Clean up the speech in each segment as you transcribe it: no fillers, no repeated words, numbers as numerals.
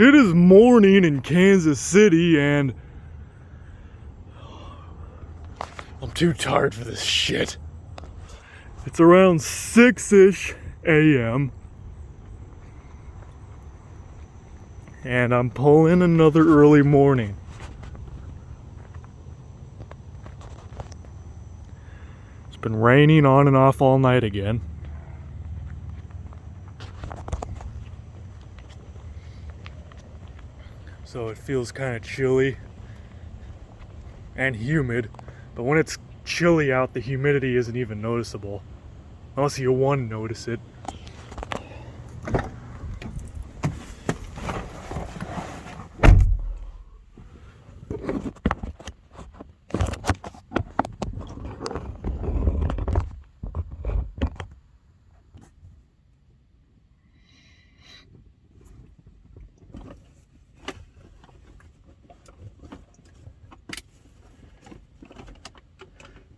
It is morning in Kansas City, and I'm too tired for this shit. It's around 6-ish a.m. and I'm pulling another early morning. It's been raining on and off all night again. So it feels kind of chilly and humid, but when it's chilly out, the humidity isn't even noticeable, unless you want to notice it.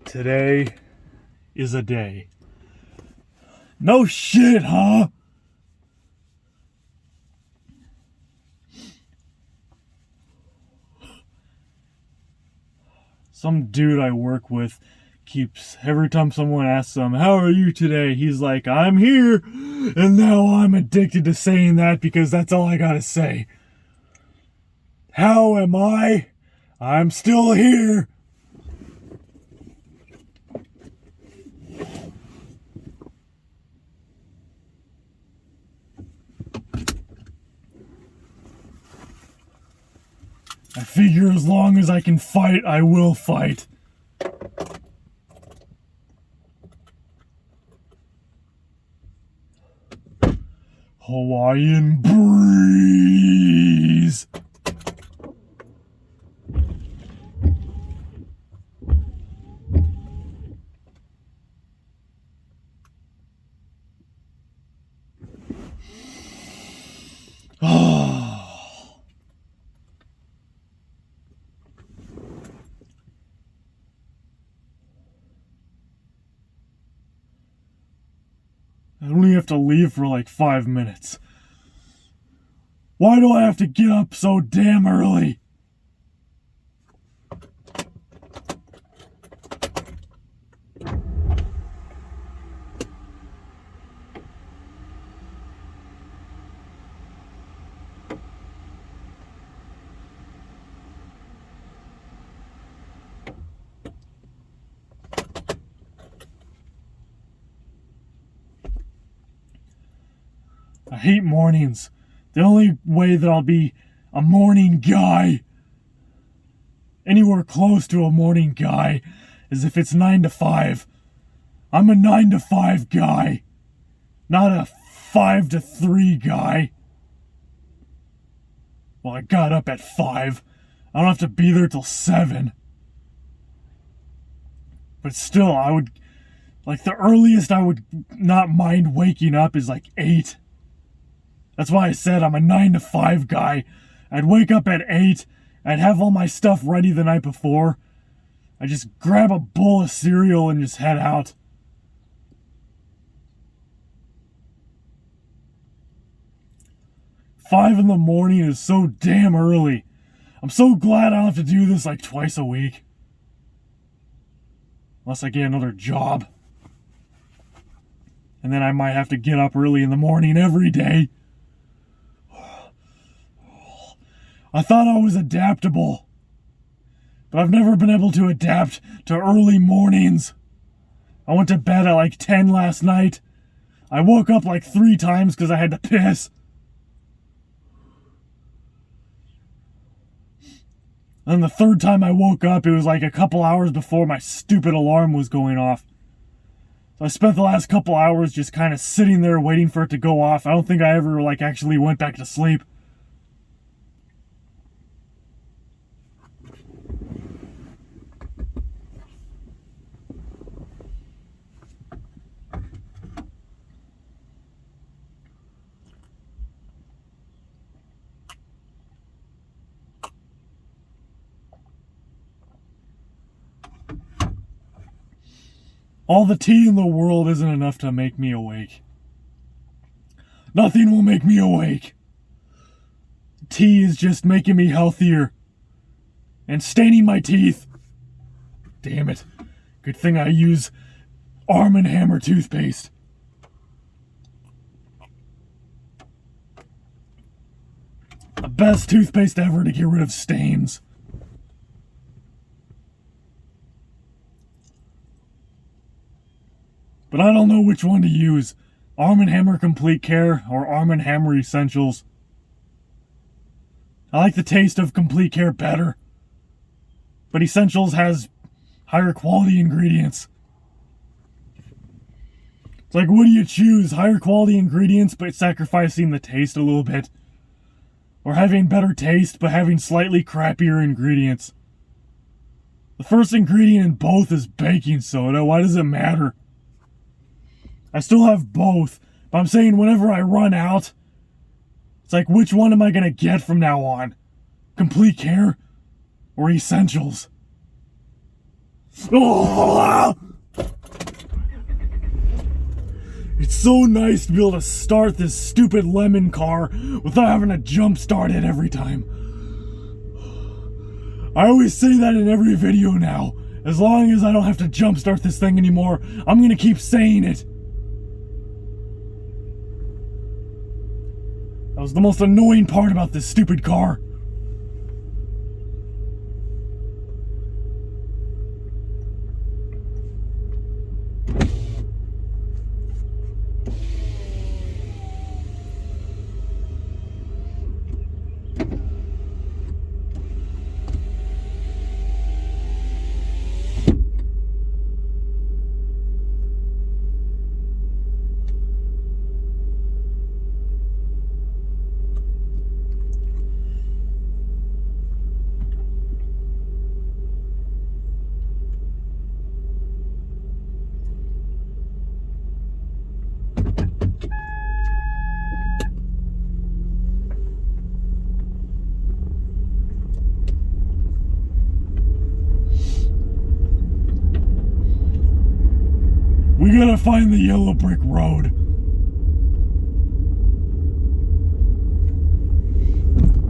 Today is a day. No shit, huh? Some dude I work with keeps, every time someone asks him, "How are you today?" he's like, "I'm here." And now I'm addicted to saying that because that's all I gotta say. How am I? I'm still here. I figure as long as I can fight, I will fight. Hawaiian breeze. I only have to leave for like 5 minutes. Why do I have to get up so damn early? I hate mornings. The only way that I'll be a morning guy, anywhere close to a morning guy, is if it's 9 to 5. I'm a 9 to 5 guy, not a 5 to 3 guy. Well, I got up at 5. I don't have to be there till 7. But still, I would, like, the earliest I would not mind waking up is like 8. That's why I said I'm a 9 to 5 guy. I'd wake up at 8. I'd have all my stuff ready the night before. I'd just grab a bowl of cereal and just head out. Five in the morning is so damn early. I'm so glad I don't have to do this like twice a week. Unless I get another job. And then I might have to get up early in the morning every day. I thought I was adaptable, but I've never been able to adapt to early mornings. I went to bed at like 10 last night. I woke up like 3 times because I had to piss. And the third time I woke up, it was like a couple hours before my stupid alarm was going off. So I spent the last couple hours just kind of sitting there waiting for it to go off. I don't think I ever like actually went back to sleep. All the tea in the world isn't enough to make me awake. Nothing will make me awake. tea is just making me healthier. And staining my teeth. Damn it. Good thing I use Arm & Hammer toothpaste. The best toothpaste ever to get rid of stains. But I don't know which one to use. Arm & Hammer Complete Care or Arm & Hammer Essentials. I like the taste of Complete Care better. But Essentials has higher quality ingredients. It's like, what do you choose? Higher quality ingredients but sacrificing the taste a little bit? Or having better taste but having slightly crappier ingredients? The first ingredient in both is baking soda. Why does it matter? I still have both, but I'm saying whenever I run out, it's like, which one am I going to get from now on? Complete Care or Essentials? Oh! It's so nice to be able to start this stupid lemon car without having to jump start it every time. I always say that in every video now. As long as I don't have to jump start this thing anymore, I'm going to keep saying it. That was the most annoying part about this stupid car. We gotta find the yellow brick road.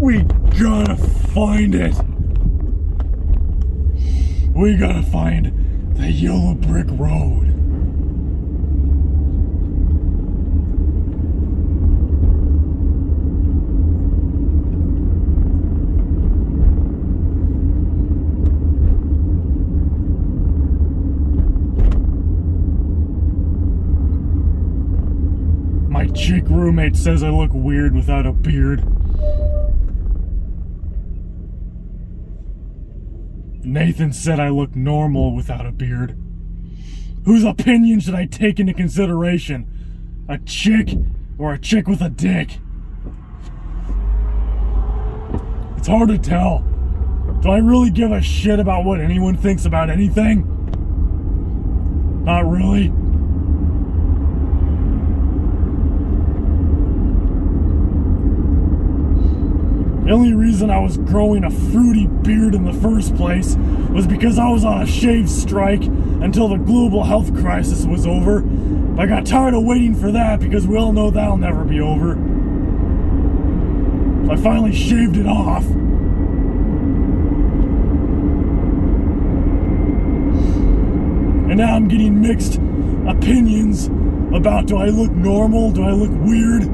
We gotta find it. We gotta find the yellow brick road. My chick roommate says I look weird without a beard. Nathan said I look normal without a beard. Whose opinion should I take into consideration? A chick or a chick with a dick? It's hard to tell. Do I really give a shit about what anyone thinks about anything? Not really. The only reason I was growing a fruity beard in the first place was because I was on a shave strike until the global health crisis was over. But I got tired of waiting for that because we all know that'll never be over. So I finally shaved it off. And now I'm getting mixed opinions about, do I look normal? Do I look weird?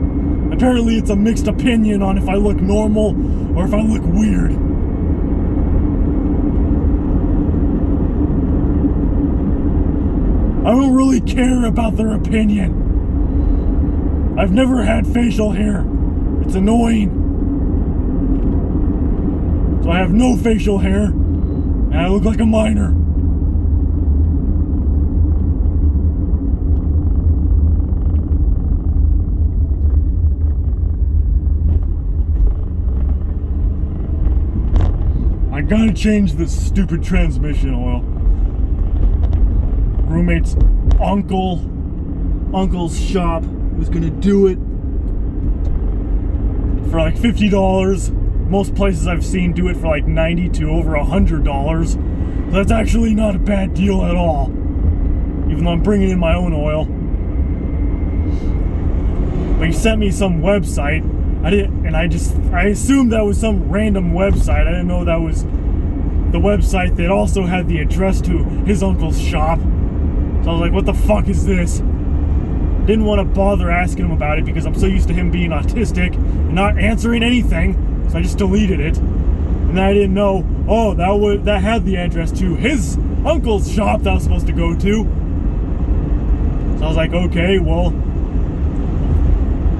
Apparently it's a mixed opinion on if I look normal or if I look weird. I don't really care about their opinion. I've never had facial hair. It's annoying. So I have no facial hair, and I look like a minor. I gotta change this stupid transmission oil. Roommate's uncle's shop was gonna do it for like $50. Most places I've seen do it for like $90 to over $100. So that's actually not a bad deal at all, even though I'm bringing in my own oil. But he sent me some website I assumed that was some random website. I didn't know that was the website that also had the address to his uncle's shop. So I was like, what the fuck is this? Didn't want to bother asking him about it because I'm so used to him being autistic and not answering anything, so I just deleted it. And then I didn't know, oh, that had the address to his uncle's shop that I was supposed to go to. So I was like, okay, well,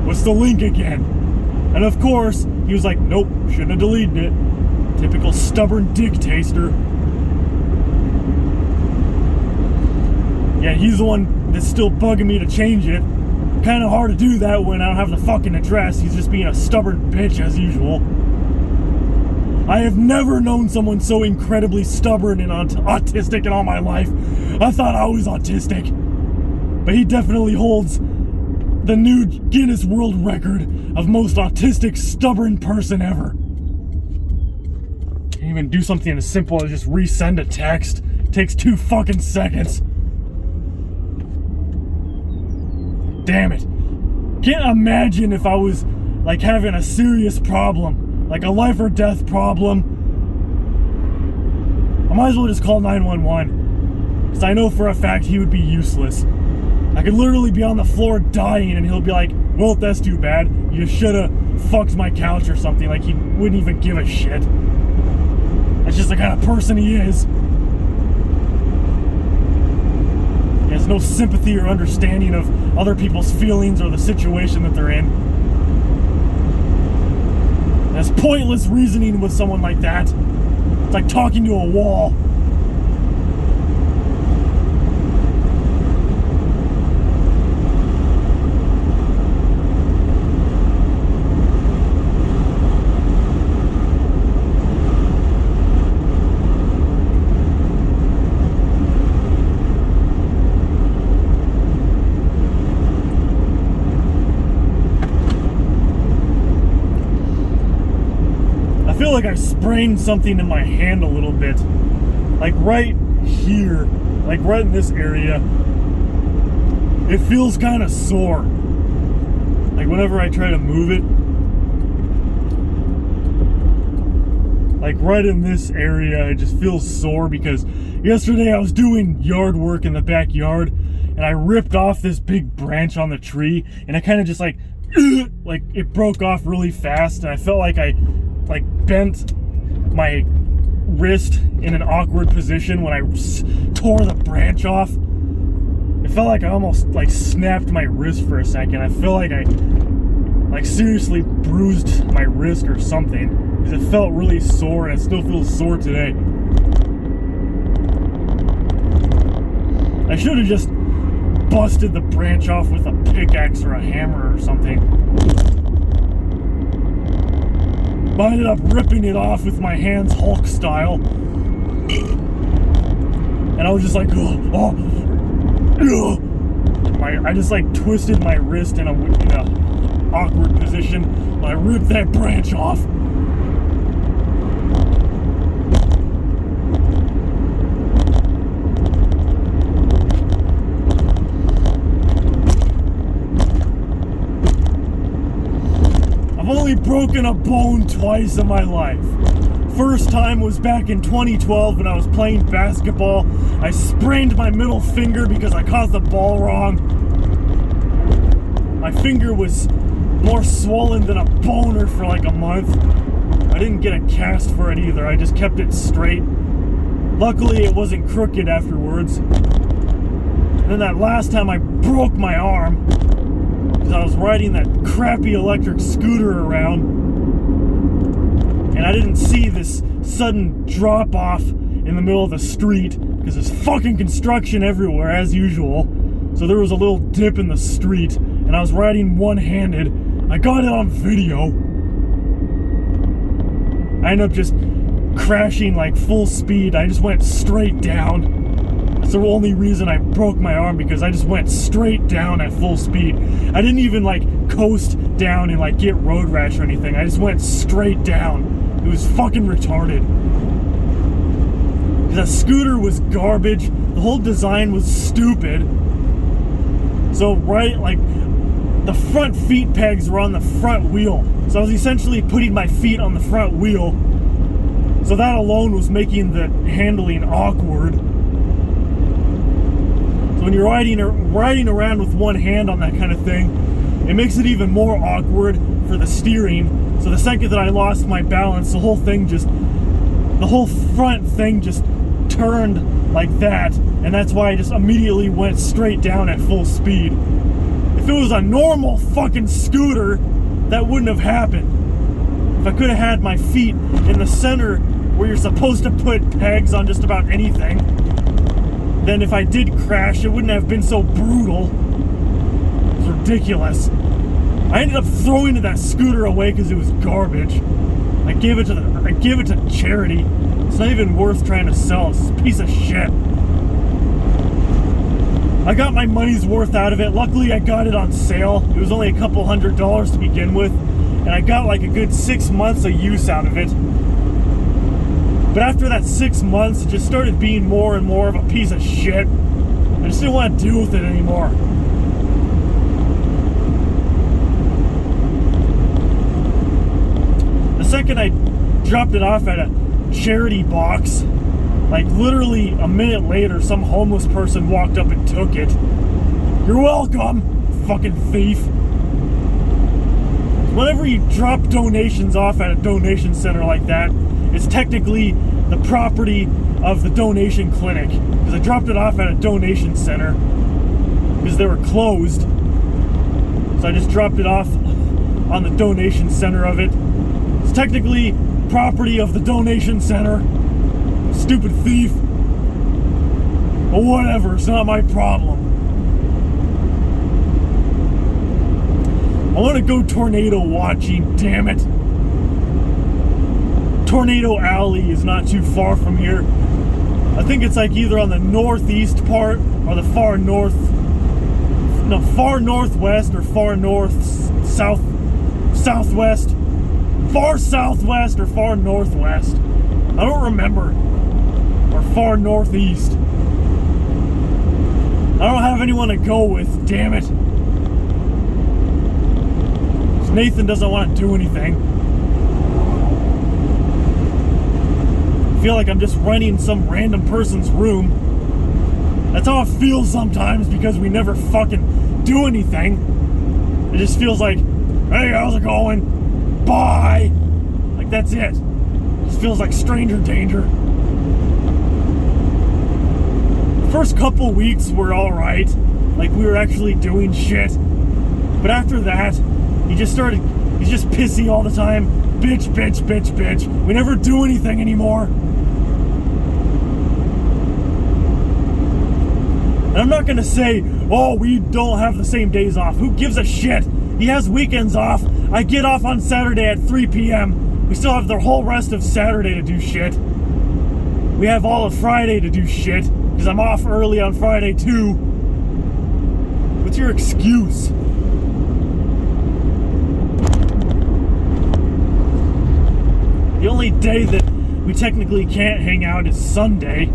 what's the link again? And of course, he was like, nope, shouldn't have deleted it. Typical stubborn dick taster. Yeah, he's the one that's still bugging me to change it. Kind of hard to do that when I don't have the fucking address. He's just being a stubborn bitch as usual. I have never known someone so incredibly stubborn and autistic in all my life. I thought I was autistic. But he definitely holds the new Guinness World Record of most autistic, stubborn person ever. Can't even do something as simple as just resend a text. It takes 2 fucking seconds. Damn it. Can't imagine if I was like having a serious problem, like a life or death problem. I might as well just call 911, because I know for a fact he would be useless. I could literally be on the floor dying and he'll be like, well, that's too bad. You shoulda fucked my couch or something. Like, he wouldn't even give a shit. That's just the kind of person he is. He has no sympathy or understanding of other people's feelings or the situation that they're in. And it's pointless reasoning with someone like that. It's like talking to a wall. I feel like I sprained something in my hand a little bit. Like right here. Like right in this area. It feels kind of sore. Like whenever I try to move it. Like right in this area, it just feels sore because yesterday I was doing yard work in the backyard and I ripped off this big branch on the tree and I kind of just like it broke off really fast and I felt like I bent my wrist in an awkward position when I tore the branch off. It felt like I almost snapped my wrist for a second. I feel like I seriously bruised my wrist or something because it felt really sore and it still feels sore today. I should have just busted the branch off with a pickaxe or a hammer or something. But I ended up ripping it off with my hands Hulk style. And I was just like, I just twisted my wrist in a awkward position and I ripped that branch off. I've only broken a bone twice in my life. First time was back in 2012 when I was playing basketball. I sprained my middle finger because I caught the ball wrong. My finger was more swollen than a boner for like a month. I didn't get a cast for it either. I just kept it straight. Luckily, it wasn't crooked afterwards. And then that last time I broke my arm because I was riding that crappy electric scooter around. And I didn't see this sudden drop off in the middle of the street because there's fucking construction everywhere as usual. So there was a little dip in the street and I was riding one-handed. I got it on video. I ended up just crashing like full speed. I just went straight down. That's the only reason I broke my arm, because I just went straight down at full speed. I didn't even coast down and get road rash or anything. I just went straight down. It was fucking retarded. The scooter was garbage. The whole design was stupid. So the front feet pegs were on the front wheel. So I was essentially putting my feet on the front wheel. So that alone was making the handling awkward. So when you're riding around with one hand on that kind of thing, it makes it even more awkward for the steering. So the second that I lost my balance, the whole front thing just turned like that. And that's why I just immediately went straight down at full speed. If it was a normal fucking scooter, that wouldn't have happened. If I could have had my feet in the center where you're supposed to put pegs on just about anything, then if I did crash, it wouldn't have been so brutal. It's ridiculous. I ended up throwing that scooter away because it was garbage. I gave it to charity. It's not even worth trying to sell. It's a piece of shit. I got my money's worth out of it. Luckily, I got it on sale. It was only a couple $100s to begin with, and I got like a good 6 months of use out of it. But after that 6 months, it just started being more and more of a piece of shit. I just didn't want to deal with it anymore. The second I dropped it off at a charity box, like literally a minute later, some homeless person walked up and took it. You're welcome, fucking thief. Whenever you drop donations off at a donation center like that, it's technically the property of the donation clinic. Because I dropped it off at a donation center because they were closed. So I just dropped it off on the donation center of it. It's technically property of the donation center. Stupid thief. But whatever, it's not my problem. I want to go tornado watching, damn it. Tornado Alley is not too far from here. I think it's like either on the northeast part or the far northwest or far southwest. Far southwest or far northwest. I don't remember. Or far northeast. I don't have anyone to go with, damn it. Nathan doesn't want to do anything. I feel like I'm just renting some random person's room. That's how it feels sometimes because we never fucking do anything. It just feels like, hey, how's it going? Bye! Like, that's it. It just feels like stranger danger. The first couple weeks were alright. Like, we were actually doing shit. But after that, he's just pissy all the time. Bitch, bitch, bitch, bitch. We never do anything anymore. And I'm not gonna say, oh, we don't have the same days off. Who gives a shit? He has weekends off. I get off on Saturday at 3 p.m. We still have the whole rest of Saturday to do shit. We have all of Friday to do shit, because I'm off early on Friday too. What's your excuse? The only day that we technically can't hang out is Sunday.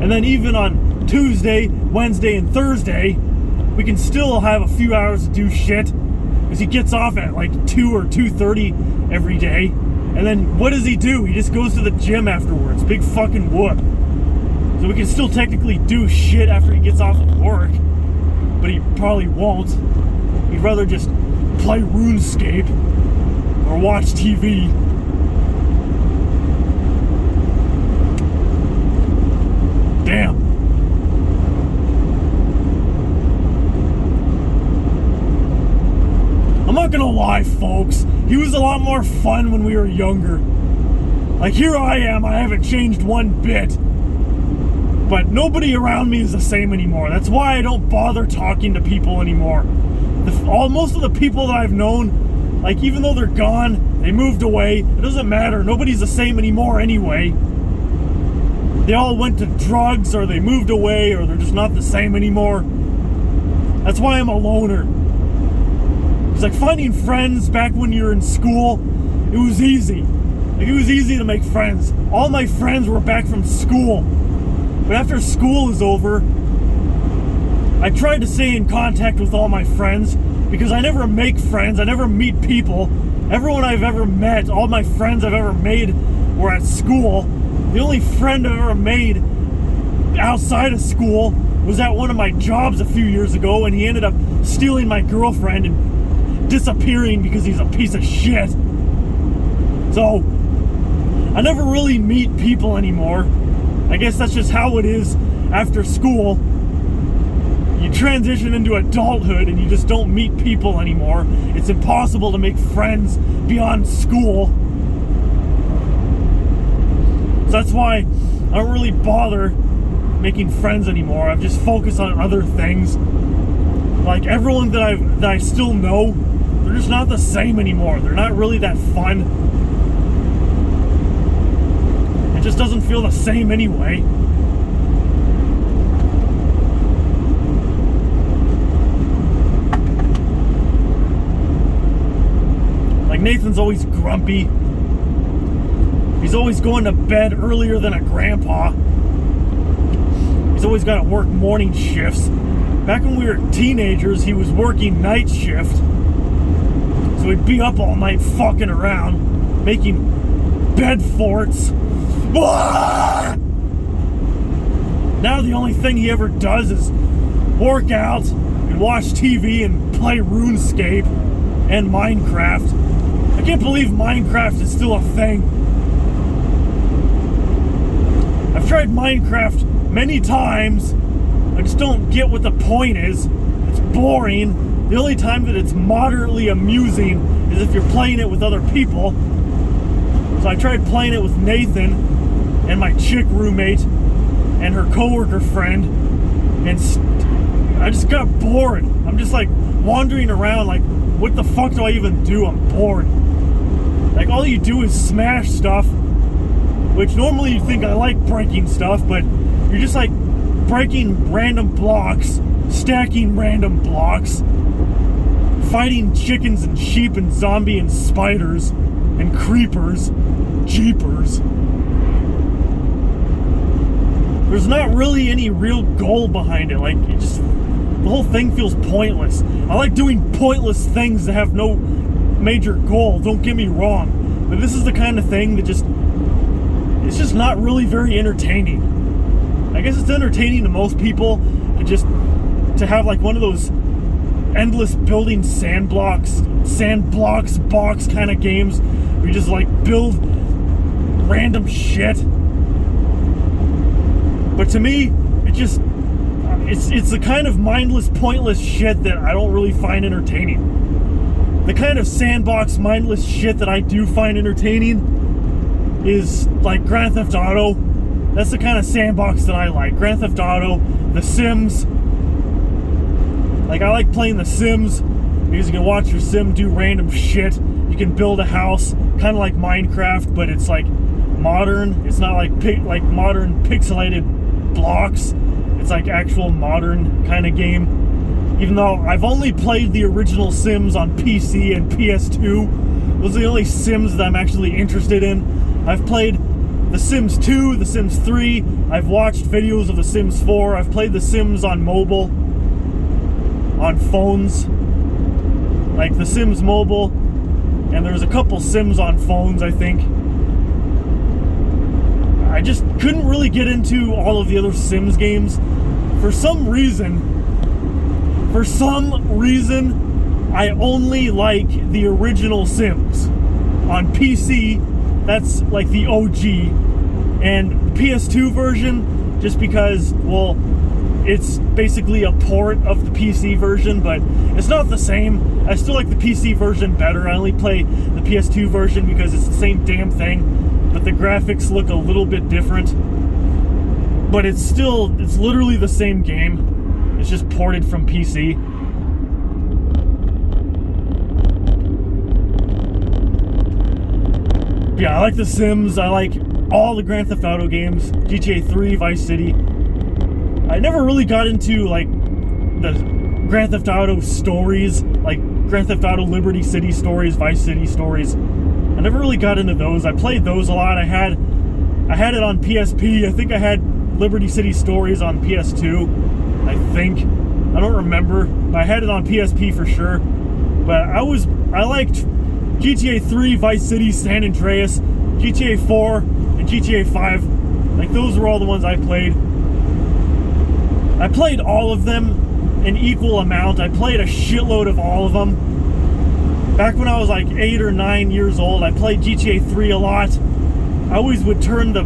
And then even on Tuesday, Wednesday, and Thursday, we can still have a few hours to do shit. Because he gets off at like 2 or 2:30 every day. And then what does he do? He just goes to the gym afterwards. Big fucking whoop. So we can still technically do shit after he gets off of work. But he probably won't. He'd rather just play RuneScape or watch TV. Damn. I'm not gonna lie, folks. He was a lot more fun when we were younger. Like, here I am, I haven't changed one bit. But nobody around me is the same anymore. That's why I don't bother talking to people anymore. Most of the people that I've known, like, even though they're gone, they moved away, it doesn't matter. Nobody's the same anymore anyway. They all went to drugs, or they moved away, or they're just not the same anymore. That's why I'm a loner. It's like finding friends back when you were in school. It was easy. Like, it was easy to make friends. All my friends were back from school. But after school is over, I tried to stay in contact with all my friends because I never make friends, I never meet people. Everyone I've ever met, all my friends I've ever made were at school. The only friend I've ever made outside of school was at one of my jobs a few years ago, and he ended up stealing my girlfriend and disappearing because he's a piece of shit. So, I never really meet people anymore. I guess that's just how it is after school. You transition into adulthood and you just don't meet people anymore. It's impossible to make friends beyond school. So that's why I don't really bother making friends anymore. I've just focused on other things. Like everyone that I still know, they're just not the same anymore. They're not really that fun. It just doesn't feel the same anyway. Like Nathan's always grumpy. He's always going to bed earlier than a grandpa. He's always got to work morning shifts. Back when we were teenagers, he was working night shift. So he'd be up all night fucking around, making bed forts. Now the only thing he ever does is work out and watch TV and play RuneScape and Minecraft. I can't believe Minecraft is still a thing. I've tried Minecraft many times. I just don't get what the point is. It's boring. The only time that it's moderately amusing is if you're playing it with other people. So I tried playing it with Nathan and my chick roommate and her coworker friend, and I just got bored. I'm just like wandering around like, what the fuck do I even do? I'm bored. Like all you do is smash stuff, which normally you'd think I like breaking stuff, but you're just like breaking random blocks, stacking random blocks, fighting chickens and sheep and zombie and spiders and creepers, jeepers. There's not really any real goal behind it. Like, the whole thing feels pointless. I like doing pointless things that have no major goal, don't get me wrong. But this is the kind of thing that it's just not really very entertaining. I guess it's entertaining to most people to have like one of those endless building sandblocks box kind of games where you just like build random shit. But to me, it's the kind of mindless, pointless shit that I don't really find entertaining. The kind of sandbox, mindless shit that I do find entertaining is like Grand Theft Auto. That's the kind of sandbox that I like. Grand Theft Auto, The Sims. Like, I like playing The Sims because you can watch your sim do random shit. You can build a house, kind of like Minecraft, but it's like modern. It's not like modern pixelated blocks. It's like actual modern kind of game. Even though I've only played the original Sims on PC and PS2. Those are the only Sims that I'm actually interested in. I've played The Sims 2, The Sims 3. I've watched videos of The Sims 4. I've played The Sims on mobile, on phones, like The Sims Mobile, and there's a couple Sims on phones, I think. I just couldn't really get into all of the other Sims games. For some reason, I only like the original Sims. On PC, that's like the OG, and PS2 version, just because, well, it's basically a port of the PC version, but it's not the same. I still like the PC version better. I only play the PS2 version because it's the same damn thing, but the graphics look a little bit different. But it's literally the same game. It's just ported from PC. Yeah, I like The Sims. I like all the Grand Theft Auto games. GTA 3, Vice City. I never really got into like the Grand Theft Auto stories, like Grand Theft Auto Liberty City stories, Vice City stories. I never really got into those. I played those a lot. I had it on PSP. I think I had Liberty City Stories on PS2, I think. I don't remember. I had it on PSP for sure. But I liked GTA 3, Vice City, San Andreas, GTA 4, and GTA 5. Like, those were all the ones I played. I played all of them in equal amount. I played a shitload of all of them. Back when I was like 8 or 9 years old, I played GTA 3 a lot. I always would turn I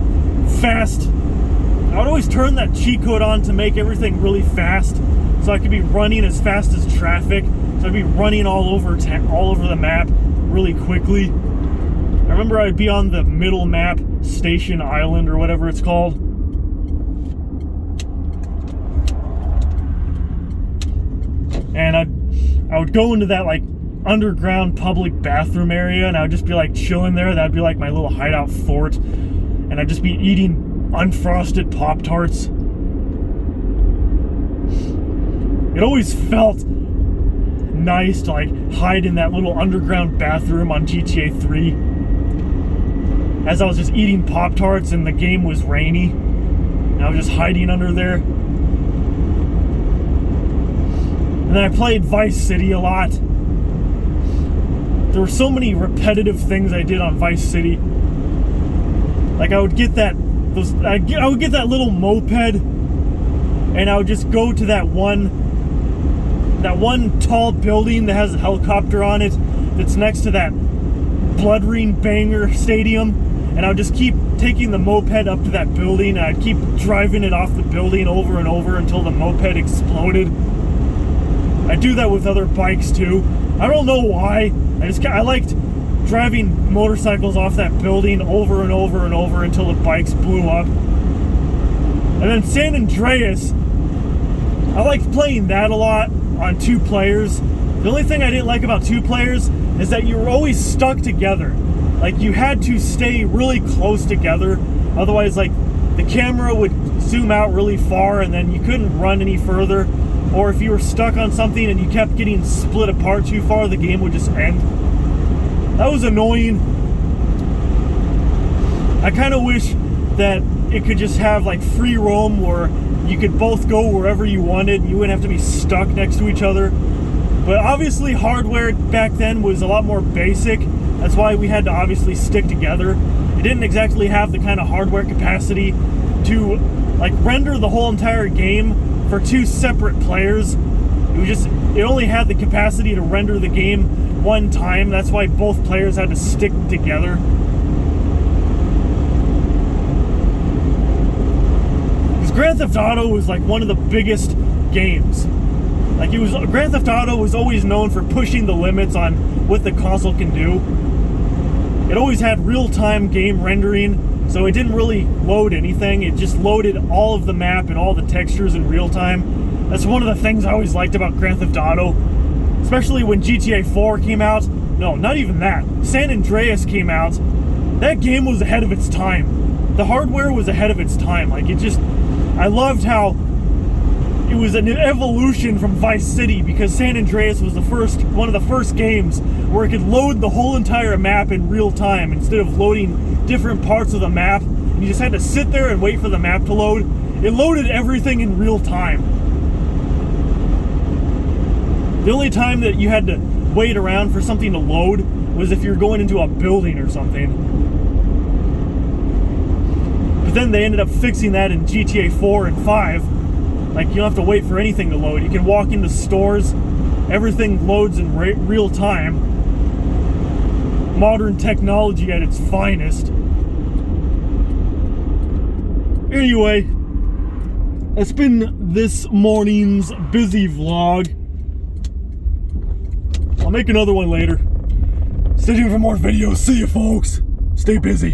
would always turn that cheat code on to make everything really fast, so I could be running as fast as traffic. So I'd be running all over the map really quickly. I remember I'd be on the middle map, Station Island or whatever it's called. And I would go into that like underground public bathroom area, and I would just be like chilling there. That'd be like my little hideout fort, and I'd just be eating unfrosted Pop-Tarts. It always felt nice to like hide in that little underground bathroom on GTA 3 as I was just eating Pop-Tarts and the game was rainy, and I was just hiding under there. And then I played Vice City a lot. There were so many repetitive things I did on Vice City. Like I would get that little moped, and I would just go to that one tall building that has a helicopter on it that's next to that Blood Ring Banger Stadium, and I would just keep taking the moped up to that building, and I'd keep driving it off the building over and over until the moped exploded. I do that with other bikes too. I don't know why. I liked driving motorcycles off that building over and over and over until the bikes blew up. And then San Andreas, I liked playing that a lot on 2 players. The only thing I didn't like about 2 players is that you were always stuck together. Like you had to stay really close together, otherwise like the camera would zoom out really far and then you couldn't run any further. Or if you were stuck on something and you kept getting split apart too far, the game would just end. That was annoying. I kind of wish that it could just have like free roam where you could both go wherever you wanted. You wouldn't have to be stuck next to each other. But obviously hardware back then was a lot more basic. That's why we had to obviously stick together. It didn't exactly have the kind of hardware capacity to like render the whole entire game for 2 separate players. It only had the capacity to render the game one time. That's why both players had to stick together. Because Grand Theft Auto was like one of the biggest games. Like Grand Theft Auto was always known for pushing the limits on what the console can do. It always had real-time game rendering, so it didn't really load anything. It just loaded all of the map and all the textures in real time. That's one of the things I always liked about Grand Theft Auto, especially when GTA 4 came out. No, not even that. San Andreas came out. That game was ahead of its time. The hardware was ahead of its time. Like I loved how it was an evolution from Vice City, because San Andreas was one of the first games where it could load the whole entire map in real time instead of loading different parts of the map. You just had to sit there and wait for the map to load. It loaded everything in real time. The only time that you had to wait around for something to load was if you're going into a building or something. But then they ended up fixing that in GTA 4 and 5. Like, you don't have to wait for anything to load. You can walk into stores, everything loads in real time. Modern technology at its finest. Anyway, that's been this morning's busy vlog. I'll make another one later. Stay tuned for more videos. See you, folks. Stay busy.